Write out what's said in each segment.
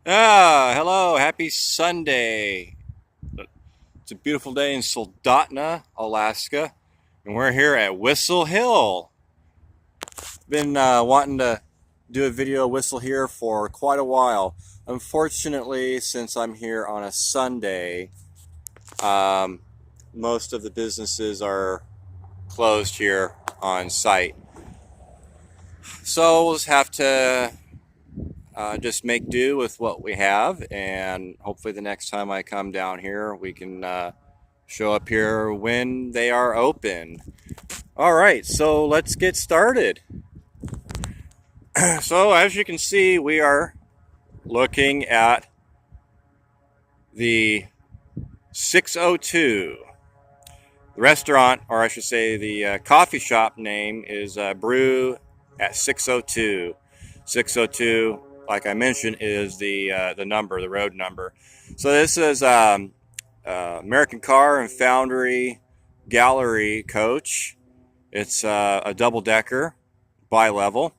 Hello, happy Sunday. It's a beautiful day in Soldotna, Alaska, and we're here at Whistle Hill. Been wanting to do a video of Whistle here for quite a while. Unfortunately, since I'm here on a Sunday, um, most of the businesses are closed here on site. So we'll just have to just make do with what we have, and hopefully the next time I come down here we can show up here when they are open. All right, so let's get started. So as you can see, we are looking at the 602. The restaurant, or I should say the coffee shop name is Brew at 602. 602, like I mentioned, is the number, the road number. So this is American Car and Foundry Gallery coach. It's a double-decker, bi-level,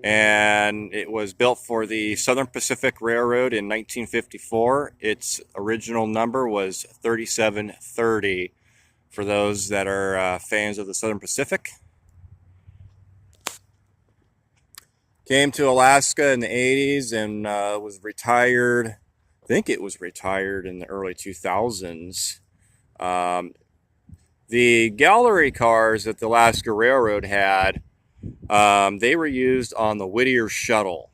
and it was built for the Southern Pacific Railroad in 1954. Its original number was 3730 for those that are fans of the Southern Pacific. Came to Alaska in the 80s and was retired. I think it was retired in the early 2000s. The gallery cars that the Alaska Railroad had, they were used on the Whittier Shuttle.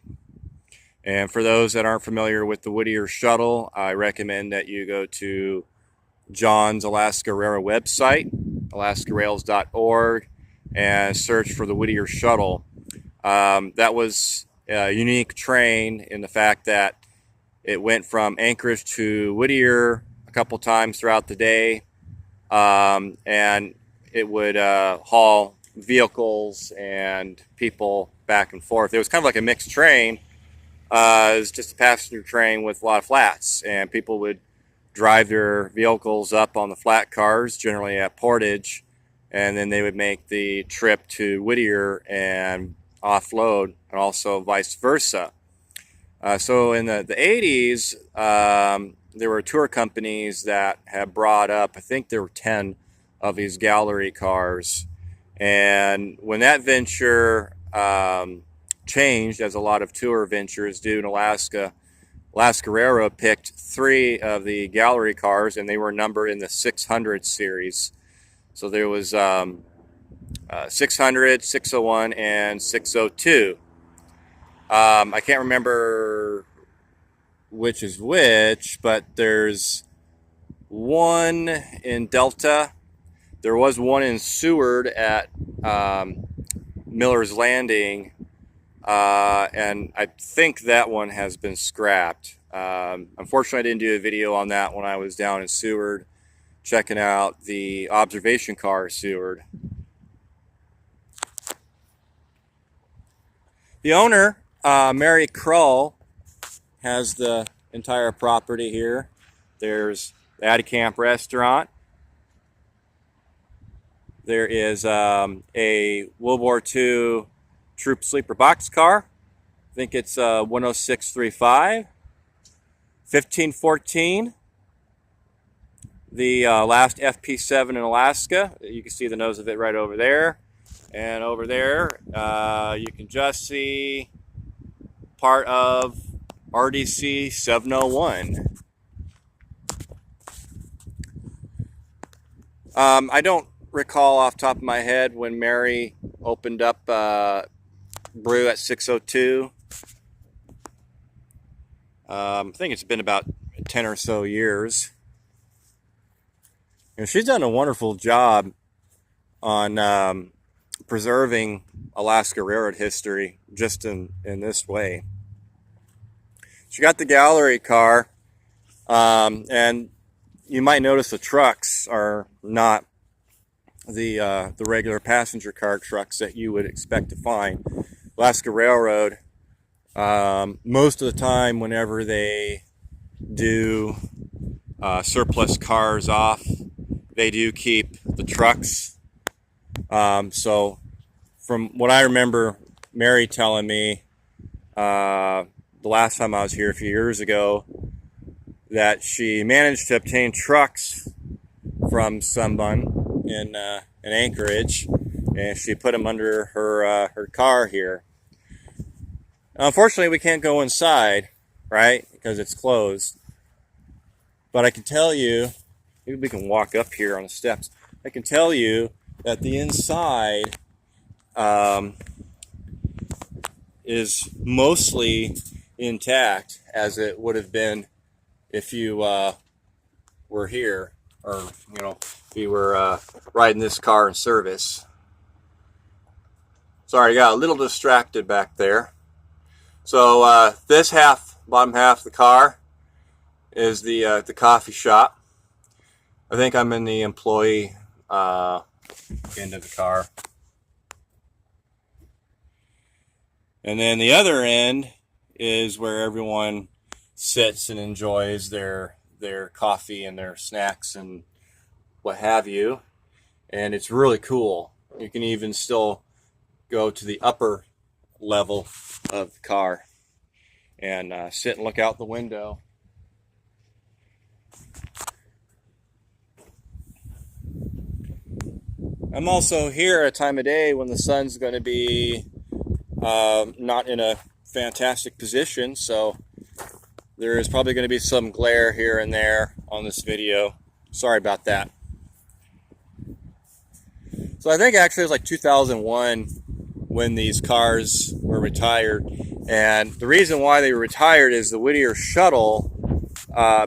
And for those that aren't familiar with the Whittier Shuttle, I recommend that you go to John's Alaska Railroad website, alaskarails.org, and search for the Whittier Shuttle. That was a unique train in the fact that it went from Anchorage to Whittier a couple times throughout the day, and it would haul vehicles and people back and forth. It was kind of like a mixed train. It was just a passenger train with a lot of flats, and people would drive their vehicles up on the flat cars, generally at Portage, and then they would make the trip to Whittier and offload, and also vice versa. So in the 80s, there were tour companies that had brought up, I think there were 10 of these gallery cars. And when that venture changed, as a lot of tour ventures do in Alaska, Alaska Railroad picked 3 of the gallery cars, and they were numbered in the 600 series. So there was 600, 601, and 602. I can't remember which is which, but there's one in Delta. There was one in Seward at Miller's Landing, and I think that one has been scrapped. Unfortunately, I didn't do a video on that when I was down in Seward checking out the observation car Seward. The owner, Mary Krull, has the entire property here. There's the Addie Camp restaurant. There is a World War II troop sleeper boxcar. I think it's 10635. 1514. The last FP7 in Alaska. You can see the nose of it right over there. And over there, you can just see part of RDC 701. I don't recall off the top of my head when Mary opened up Brew at 602. I think it's been about 10 or so years. And she's done a wonderful job on preserving Alaska Railroad history just in this way. She got the gallery car, and you might notice the trucks are not the regular passenger car trucks that you would expect to find. Alaska Railroad, most of the time whenever they do surplus cars off, they do keep the trucks. So from what I remember Mary telling me, the last time I was here a few years ago that she managed to obtain trucks from someone in Anchorage, and she put them under her car here. Unfortunately, we can't go inside, right, because it's closed. But I can tell you, maybe we can walk up here on the steps. I can tell you that the inside is mostly intact, as it would have been if you were here, or if you were riding this car in service. Sorry, I got a little distracted back there. So this bottom half of the car is the coffee shop. I think I'm in the employee end of the car. And then the other end is where everyone sits and enjoys their coffee and their snacks and what have you. And it's really cool. You can even still go to the upper level of the car and sit and look out the window. I'm also here at a time of day when the sun's going to be not in a fantastic position, so there is probably going to be some glare here and there on this video. Sorry about that. So I think actually it was like 2001 when these cars were retired, and the reason why they were retired is the Whittier shuttle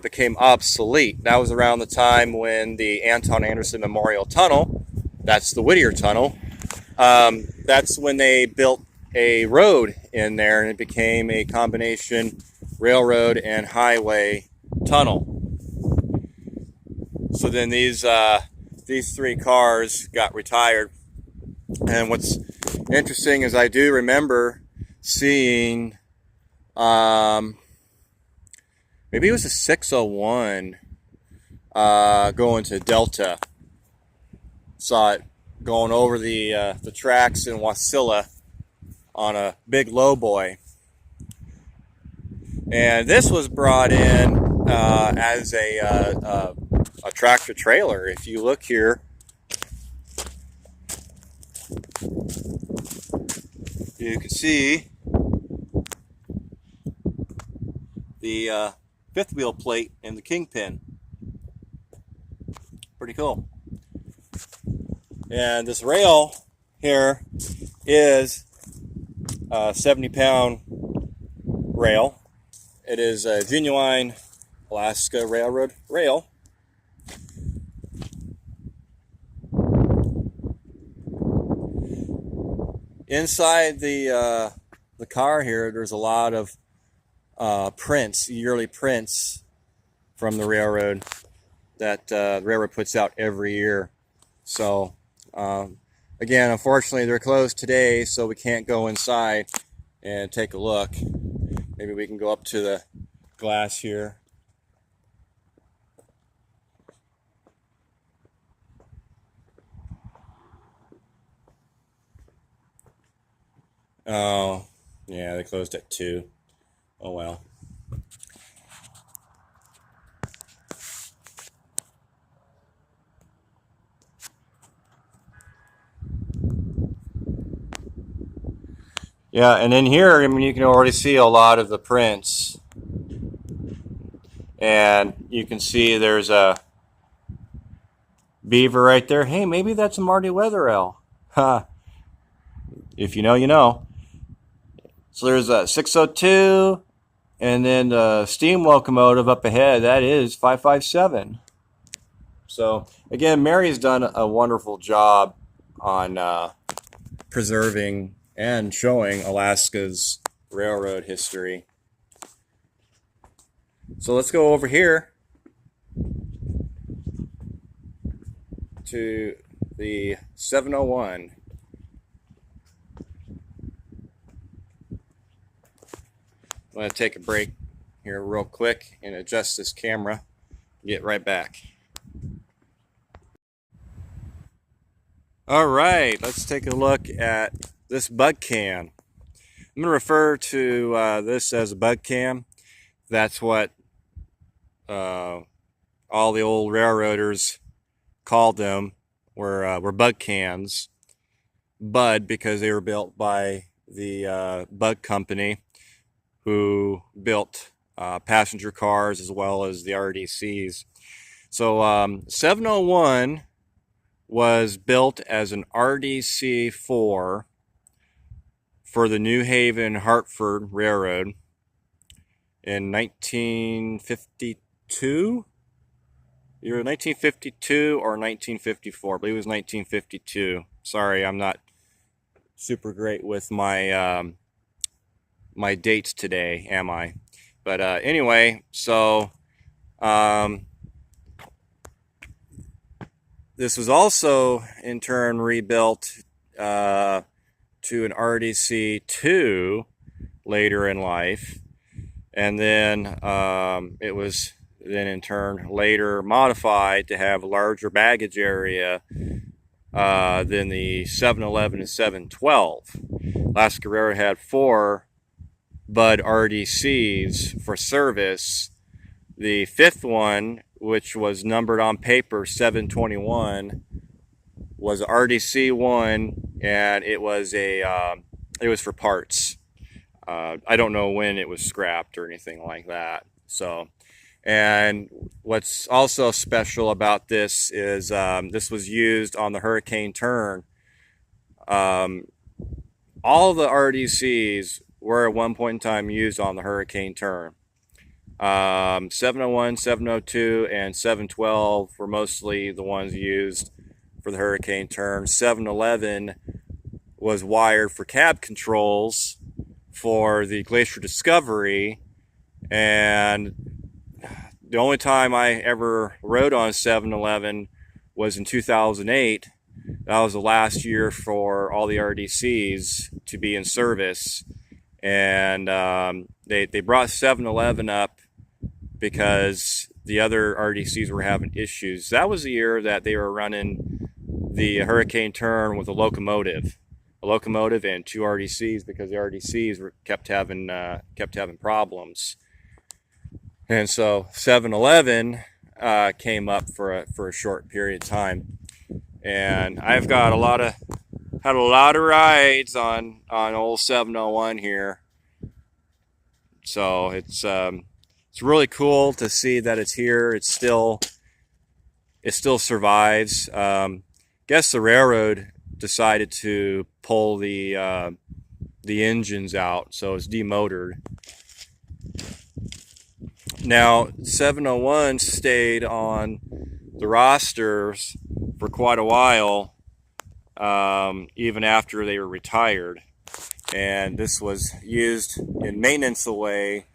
became obsolete. That was around the time when the Anton Anderson Memorial Tunnel, that's the Whittier Tunnel, that's when they built a road in there, and it became a combination railroad and highway tunnel. So then these three cars got retired. And what's interesting is I do remember seeing maybe it was a 601 going to Delta. Saw it going over the tracks in Wasilla on a big lowboy. And this was brought in as a tractor trailer. If you look here, you can see the fifth wheel plate and the kingpin. Pretty cool. And this rail here is a 70-pound rail. It is a genuine Alaska Railroad rail. Inside the car here, there's a lot of prints, yearly prints from the railroad that the railroad puts out every year. So again, unfortunately, they're closed today, so we can't go inside and take a look. Maybe we can go up to the glass here. Oh, yeah, they closed at 2. Oh well. Yeah, and in here, I mean, you can already see a lot of the prints. And you can see there's a beaver right there. Hey, maybe that's a Marty Wetherell. Ha. If you know, you know. So there's a 602, and then the steam locomotive up ahead, that is 557. So again, Mary's done a wonderful job on preserving and showing Alaska's railroad history. So let's go over here to the 701. I'm going to take a break here real quick and adjust this camera. Get right back. All right, let's take a look at this bug can. I'm going to refer to this as a bug cam. That's what all the old railroaders called them, were bug cans. Bud, because they were built by the Bug Company, who built passenger cars as well as the RDCs. So 701 was built as an RDC-4 for the New Haven Hartford Railroad in 1952. Either 1952 or 1954. I believe it was 1952. Sorry, I'm not super great with my my dates today, am I? But anyway, so this was also in turn rebuilt to an RDC-2 later in life, and then it was then in turn later modified to have a larger baggage area than the 711 and 712. Alaska Railroad had 4 Bud RDCs for service. The 5th one, which was numbered on paper 721, was RDC-1, and it was for parts. I don't know when it was scrapped or anything like that. So, and what's also special about this is this was used on the Hurricane Turn. All the RDCs were at one point in time used on the Hurricane Turn. 701, 702, and 712 were mostly the ones used for the Hurricane Turn. 711 was wired for cab controls for the Glacier Discovery, and the only time I ever rode on 711 was in 2008. That was the last year for all the RDCs to be in service, and they brought 711 up because the other RDCs were having issues. That was the year that they were running the Hurricane Turn with a locomotive and 2 RDCs, because the RDCs kept having problems. And so 711 came up for a short period of time, and I've got had a lot of rides on old 701 here. So it's really cool to see that it's here. It still survives. Guess the railroad decided to pull the engines out, so it's demotored. Now 701 stayed on the rosters for quite a while, even after they were retired, and this was used in maintenance away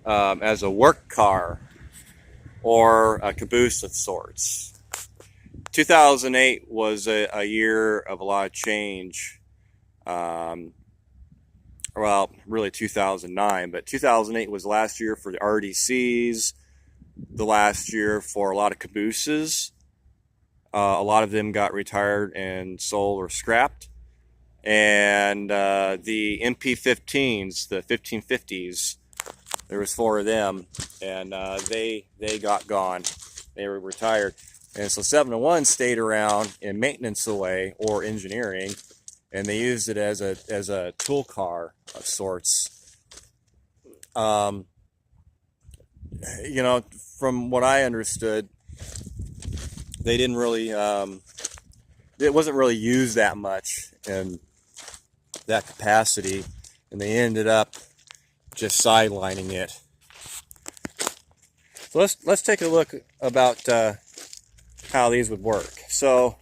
as a work car or a caboose of sorts. 2008 was a year of a lot of change. Well, really 2009, but 2008 was the last year for the RDCs, the last year for a lot of cabooses. A lot of them got retired and sold or scrapped. And the MP15s, the 1550s, there was 4 of them, and they got gone. They were retired. And so 701 stayed around in maintenance away or engineering, and they used it as a tool car of sorts. You know, from what I understood, they didn't really, it wasn't really used that much in that capacity, and they ended up just sidelining it. So let's take a look about how these would work. So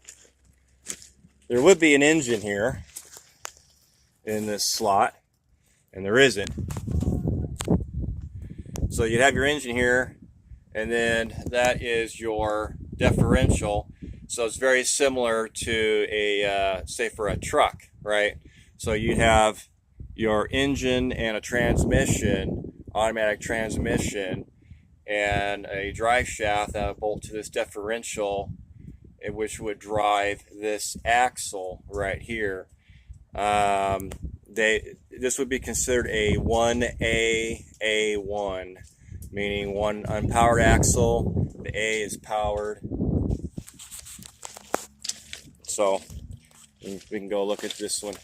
there would be an engine here in this slot, and there isn't. So you'd have your engine here, and then that is your differential. So it's very similar to a, say for a truck, right? So you'd have your engine and a transmission, automatic transmission, and a drive shaft that would bolt to this differential, which would drive this axle right here. this would be considered a 1A1, meaning one unpowered axle. The A is powered. So we can go look at this one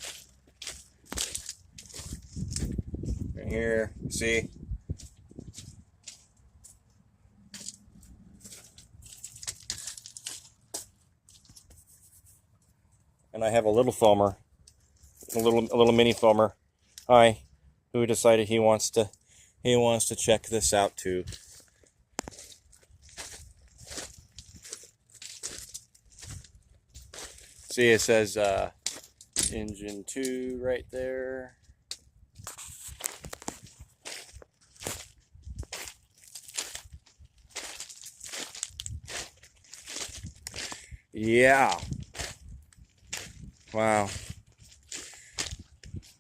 right here. See? And I have a little foamer, a little mini foamer. Hi, who decided he wants to check this out too. See, it says engine 2 right there. Yeah. Wow.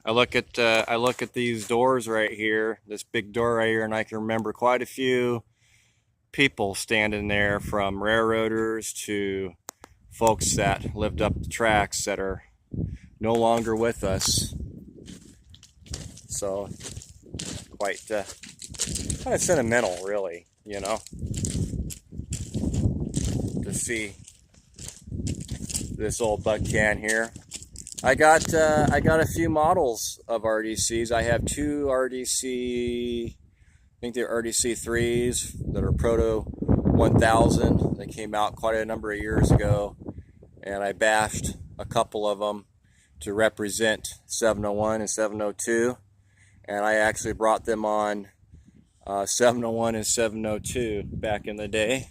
I look at these doors right here, this big door right here, and I can remember quite a few people standing there, from railroaders to folks that lived up the tracks that are no longer with us. So quite kind of sentimental, really, you know, to see this old buck can here. I got a few models of RDCs. I have two RDC, I think they're RDC 3s that are Proto 1000. They came out quite a number of years ago, and I bashed a couple of them to represent 701 and 702, and I actually brought them on 701 and 702 back in the day.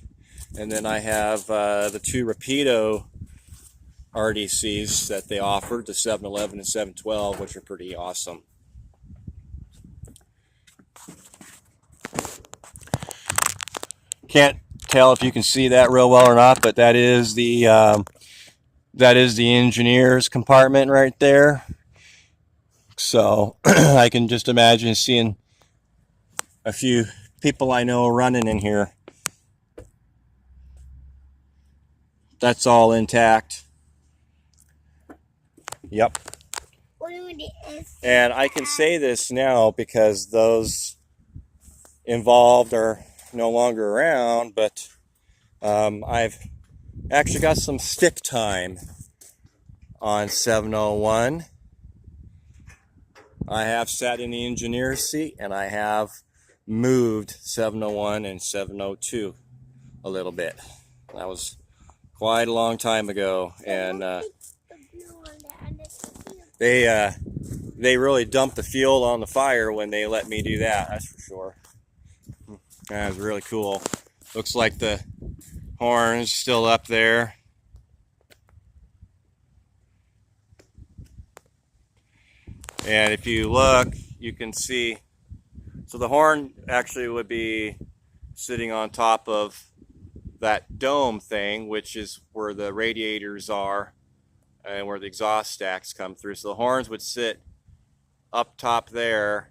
And then I have the two Rapido RDCs that they offered, the 711 and 712, which are pretty awesome. Can't tell if you can see that real well or not, but that is the engineer's compartment right there. So I can just imagine seeing a few people I know running in here. That's all intact. Yep. And I can say this now because those involved are no longer around, but I've actually got some stick time on 701. I have sat in the engineer's seat, and I have moved 701 and 702 a little bit. That was quite a long time ago, and they really dumped the fuel on the fire when they let me do that, that's for sure. That was really cool. Looks like the horn's still up there. And if you look, you can see, so the horn actually would be sitting on top of that dome thing, which is where the radiators are and where the exhaust stacks come through. So the horns would sit up top there,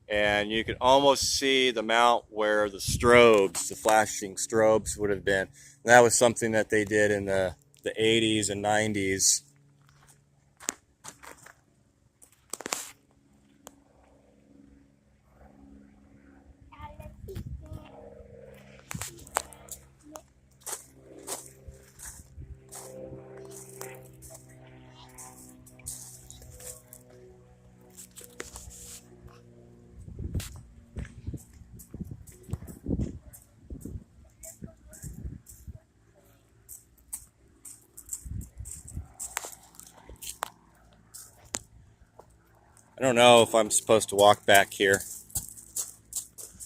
and you could almost see the mount where the strobes, the flashing strobes, would have been. And that was something that they did in the 80s and 90s. I don't know if I'm supposed to walk back here,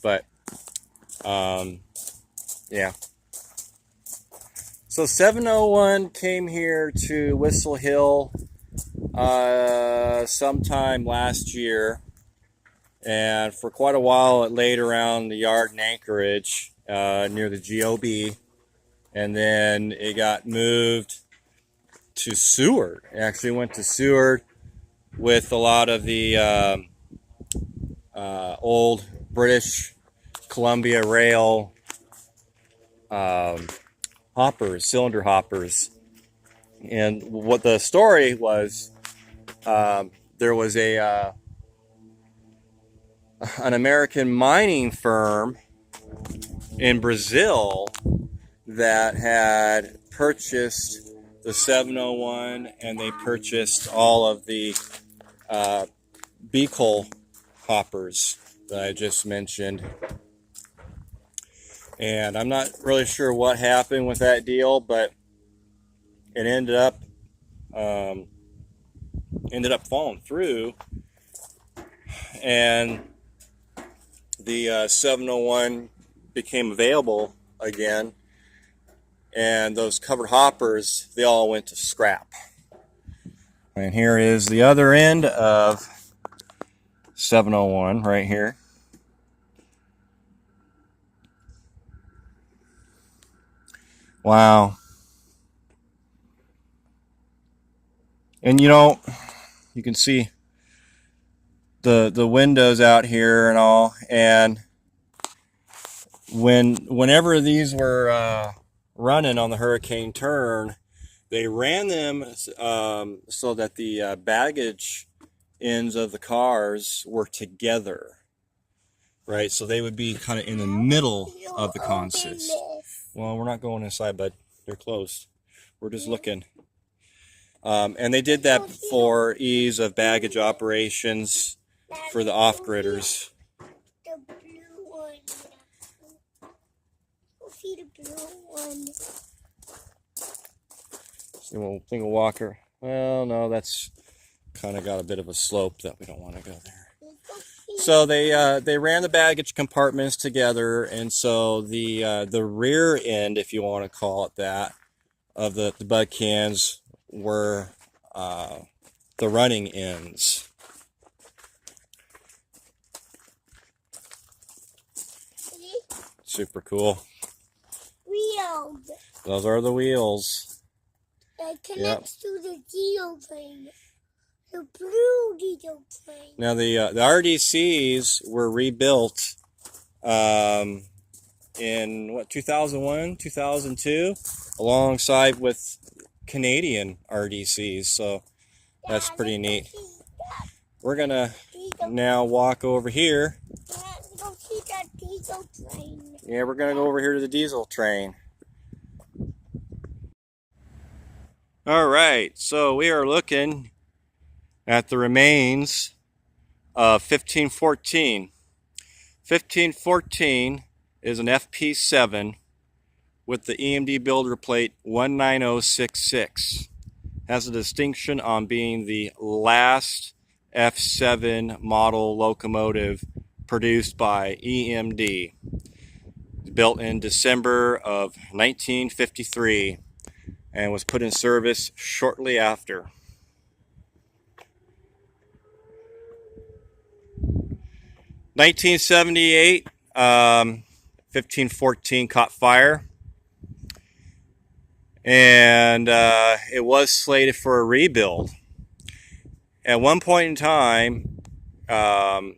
but yeah. So 701 came here to Whistle Hill sometime last year, and for quite a while it laid around the yard in Anchorage near the GOB, and then it got moved to Seward. It actually went to Seward with a lot of the old British Columbia rail hoppers, cylinder hoppers. And what the story was, there was a an American mining firm in Brazil that had purchased the 701, and they purchased all of the bee coal hoppers that I just mentioned. And I'm not really sure what happened with that deal, but it ended up falling through, and the 701 became available again, and those covered hoppers, they all went to scrap. And here is the other end of 701 right here. Wow. And you know, you can see the windows out here and all, and whenever these were running on the hurricane turn, they ran them so that the baggage ends of the cars were together, right? So they would be kind of in the middle of the consist. Well, we're not going inside, bud. They're closed. We're just looking. And they did that for ease of baggage operations for the off-gridders. The blue one. See the blue one. Single walker. Well, no, that's kind of got a bit of a slope that we don't want to go there. So they ran the baggage compartments together, and so the rear end, if you want to call it that, of the bud cans were the running ends. Super cool. Wheels. Those are the wheels. That connects to the diesel train. The blue diesel train. Now the RDCs were rebuilt in what, 2001, 2002, alongside with Canadian RDCs. So that's pretty neat. We're gonna now walk over here. Go see that diesel train. Yeah, we're gonna go over here to the diesel train. All right, so we are looking at the remains of 1514. 1514 is an FP7 with the EMD builder plate 19066. Has a distinction on being the last F7 model locomotive produced by EMD. Built in December of 1953 and was put in service shortly after. 1978, 1514 caught fire, and it was slated for a rebuild. At one point in time, the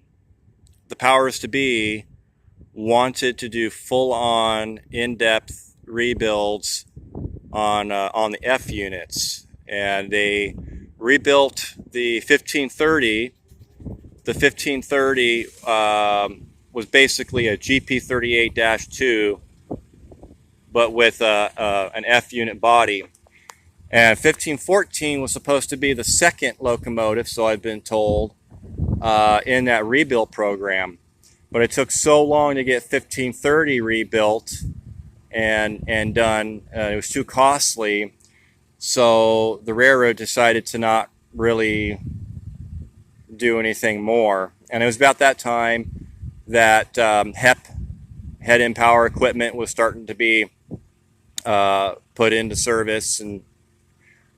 powers to be wanted to do full-on, in-depth rebuilds on the F units, and they rebuilt the 1530. The 1530 was basically a GP38-2, but with an F unit body. And 1514 was supposed to be the second locomotive, so I've been told, in that rebuild program. But it took so long to get 1530 rebuilt and done. It was too costly, so the railroad decided to not really do anything more. And it was about that time that HEP, head-end power equipment, was starting to be put into service, and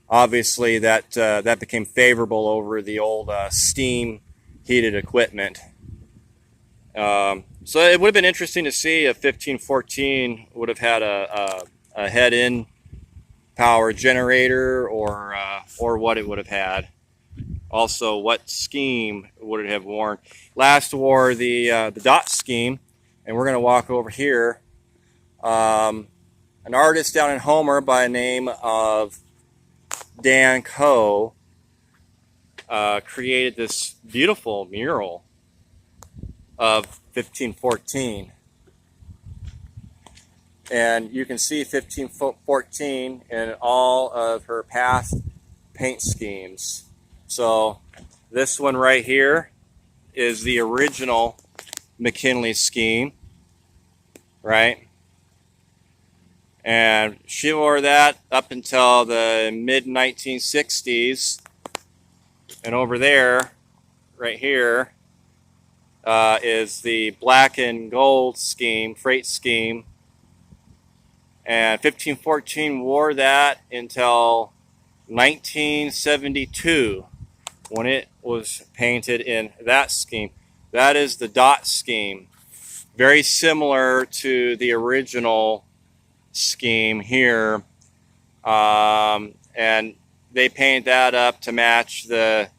obviously that became favorable over the old steam heated equipment. So it would have been interesting to see if 1514 would have had a head-in power generator, or what it would have had. Also, what scheme would it have worn? Last wore the dot scheme, and we're going to walk over here. An artist down in Homer by the name of Dan Coe created this beautiful mural of 1514. And you can see 1514 in all of her past paint schemes. So this one right here is the original McKinley scheme, right? And she wore that up until the mid-1960s. And over there, right here, is the black and gold scheme, freight scheme. And 1514 wore that until 1972 when it was painted in that scheme. That is the dot scheme. Very similar to the original scheme here. And they paint that up to match the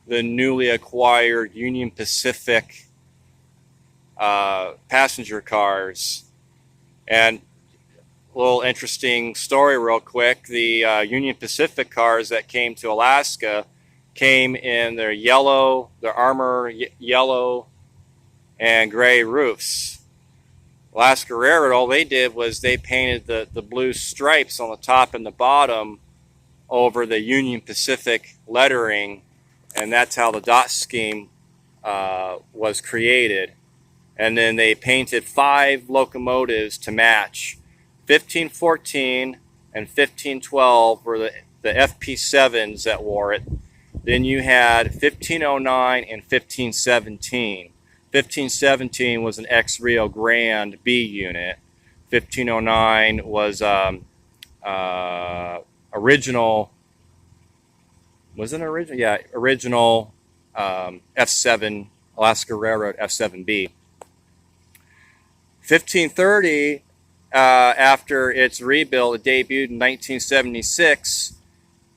newly acquired Union Pacific passenger cars. And a little interesting story real quick. The Union Pacific cars that came to Alaska came in their yellow, their armor yellow and gray roofs. Alaska Railroad, all they did was they painted the blue stripes on the top and the bottom over the Union Pacific lettering, and that's how the dot scheme was created. And then they painted 5 locomotives to match. 1514 and 1512 were the FP7s that wore it. Then you had 1509 and 1517. 1517 was an ex-Rio Grande B unit. 1509 was original. Was it original? Yeah, original F7 Alaska Railroad F7B. 1530. After its rebuild, it debuted in 1976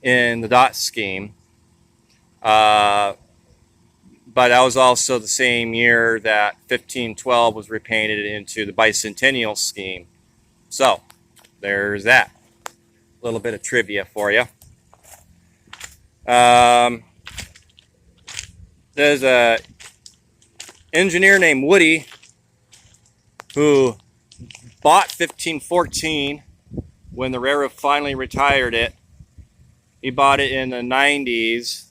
in the dot scheme. But that was also the same year that 1512 was repainted into the bicentennial scheme. So, there's that. A little bit of trivia for you. There's an engineer named Woody who bought 1514 when the railroad finally retired it. He bought it in the 90s,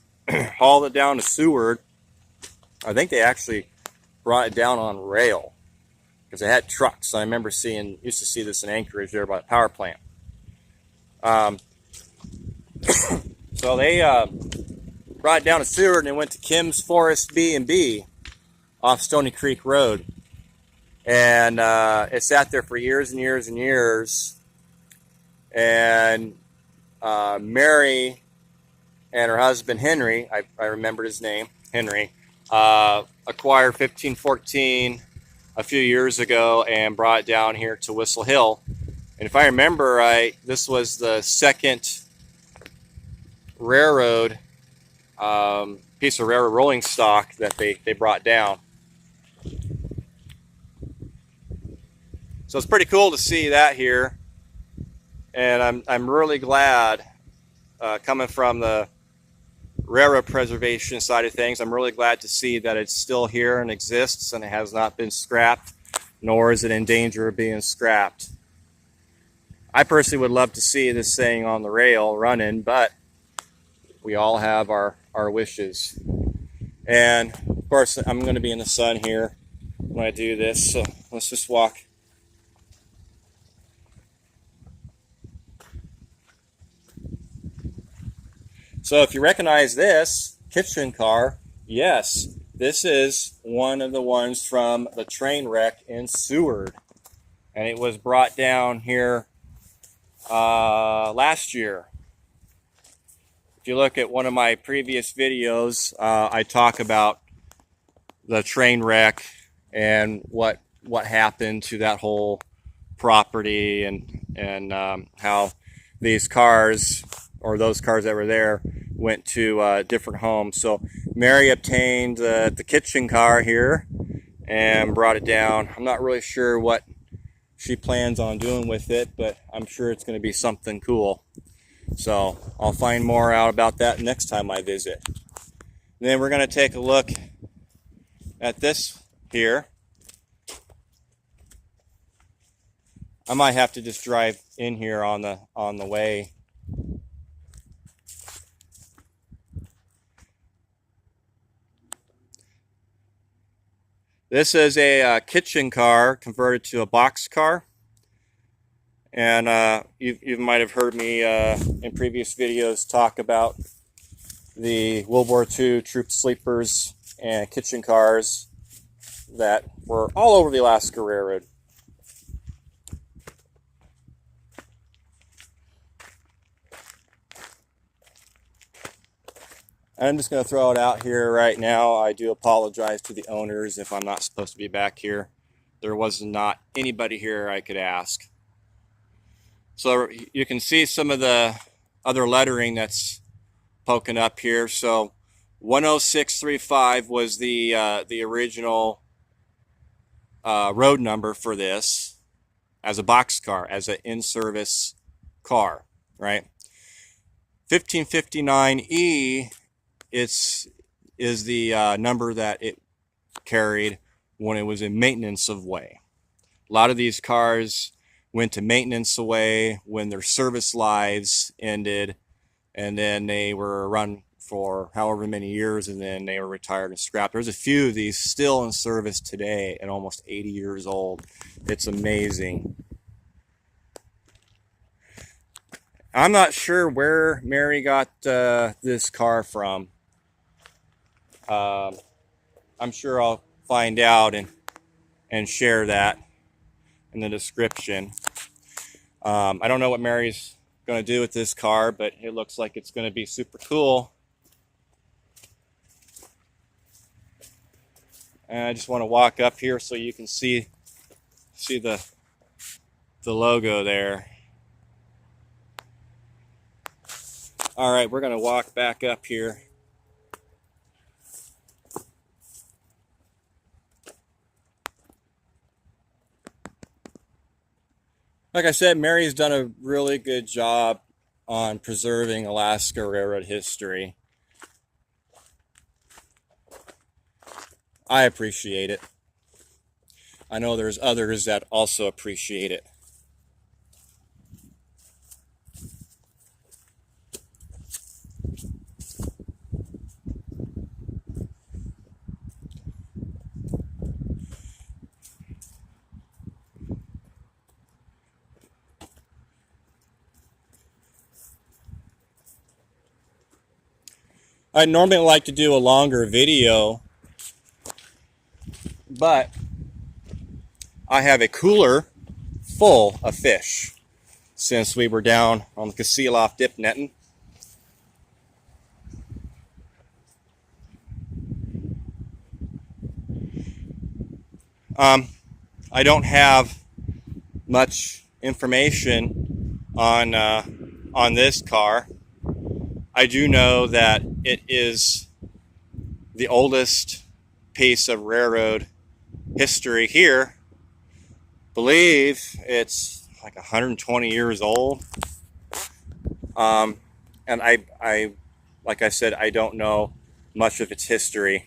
hauled it down to Seward. I think they actually brought it down on rail because they had trucks. I remember used to see this in Anchorage there by the power plant. So they brought it down to Seward and went to Kim's Forest B&B off Stony Creek Road. And it sat there for years and years and years. And Mary and her husband Henry, I remembered his name, Henry, acquired 1514 a few years ago and brought it down here to Whistle Hill. And if I remember right, this was the second railroad, piece of railroad rolling stock that they brought down. So it's pretty cool to see that here, and I'm really glad, coming from the railroad preservation side of things, I'm really glad to see that it's still here and exists and it has not been scrapped, nor is it in danger of being scrapped. I personally would love to see this thing on the rail running, but we all have our wishes. And of course, I'm going to be in the sun here when I do this, so let's just walk. So if you recognize this kitchen car, yes, this is one of the ones from the train wreck in Seward. And it was brought down here last year. If you look at one of my previous videos, I talk about the train wreck and what happened to that whole property and how these cars, or those cars that were there, went to different homes. So Mary obtained the kitchen car here and brought it down. I'm not really sure what she plans on doing with it, but I'm sure it's going to be something cool. So I'll find more out about that next time I visit. And then we're going to take a look at this here. I might have to just drive in here on the way. This is a kitchen car converted to a box car. And you might have heard me in previous videos talk about the World War II troop sleepers and kitchen cars that were all over the Alaska Railroad. I'm just going to throw it out here right now. I do apologize to the owners if I'm not supposed to be back here. There was not anybody here I could ask. So you can see some of the other lettering that's poking up here. So 10635 was the original road number for this as a box car, as an in-service car, right? 1559E is the number that it carried when it was in maintenance of way. A lot of these cars went to maintenance away when their service lives ended, and then they were run for however many years, and then they were retired and scrapped. There's a few of these still in service today and almost 80 years old. It's amazing. I'm not sure where Mary got this car from. I'm sure I'll find out and share that in the description. I don't know what Mary's going to do with this car, but it looks like it's going to be super cool. And I just want to walk up here so you can see the logo there. All right, we're going to walk back up here. Like I said, Mary's done a really good job on preserving Alaska Railroad history. I appreciate it. I know there's others that also appreciate it. I normally like to do a longer video, but I have a cooler full of fish since we were down on the Kasilof dip netting. I don't have much information on this car. I do know that it is the oldest piece of railroad history here. I believe it's like 120 years old. And I like I said, I don't know much of its history.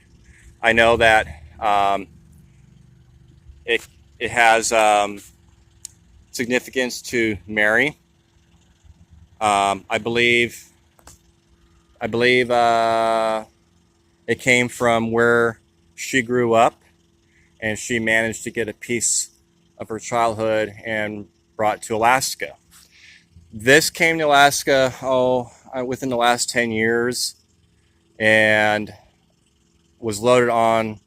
I know that it has significance to Mary. I believe it came from where she grew up, and she managed to get a piece of her childhood and brought it to Alaska. This came to Alaska within the last 10 years and was loaded on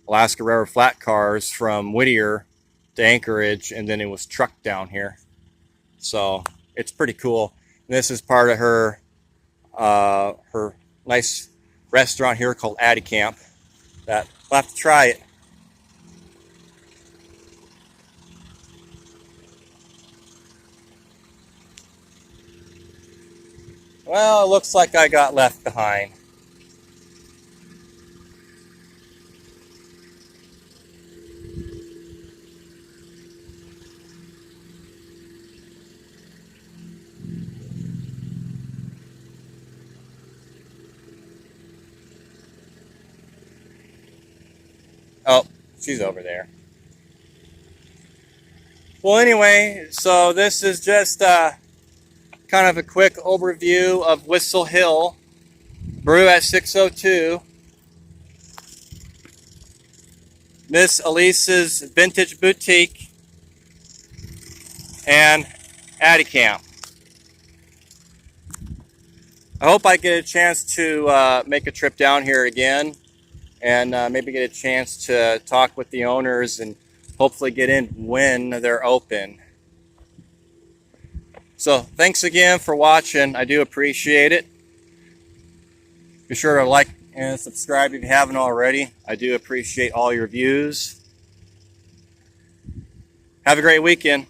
Alaska Railroad flat cars from Whittier to Anchorage, and then it was trucked down here. So it's pretty cool. And this is part of her nice restaurant here called Addie Camp. That we'll have to try it. Well, it looks like I got left behind. Oh, She's over there. Well, anyway, so this is just kind of a quick overview of Whistle Hill. Brew at 602. Miss Elise's Vintage Boutique. And Addie Camp. I hope I get a chance to make a trip down here again and maybe get a chance to talk with the owners and hopefully get in when they're open. So thanks again for watching. I do appreciate it. Be sure to like and subscribe if you haven't already. I do appreciate all your views. Have a great weekend.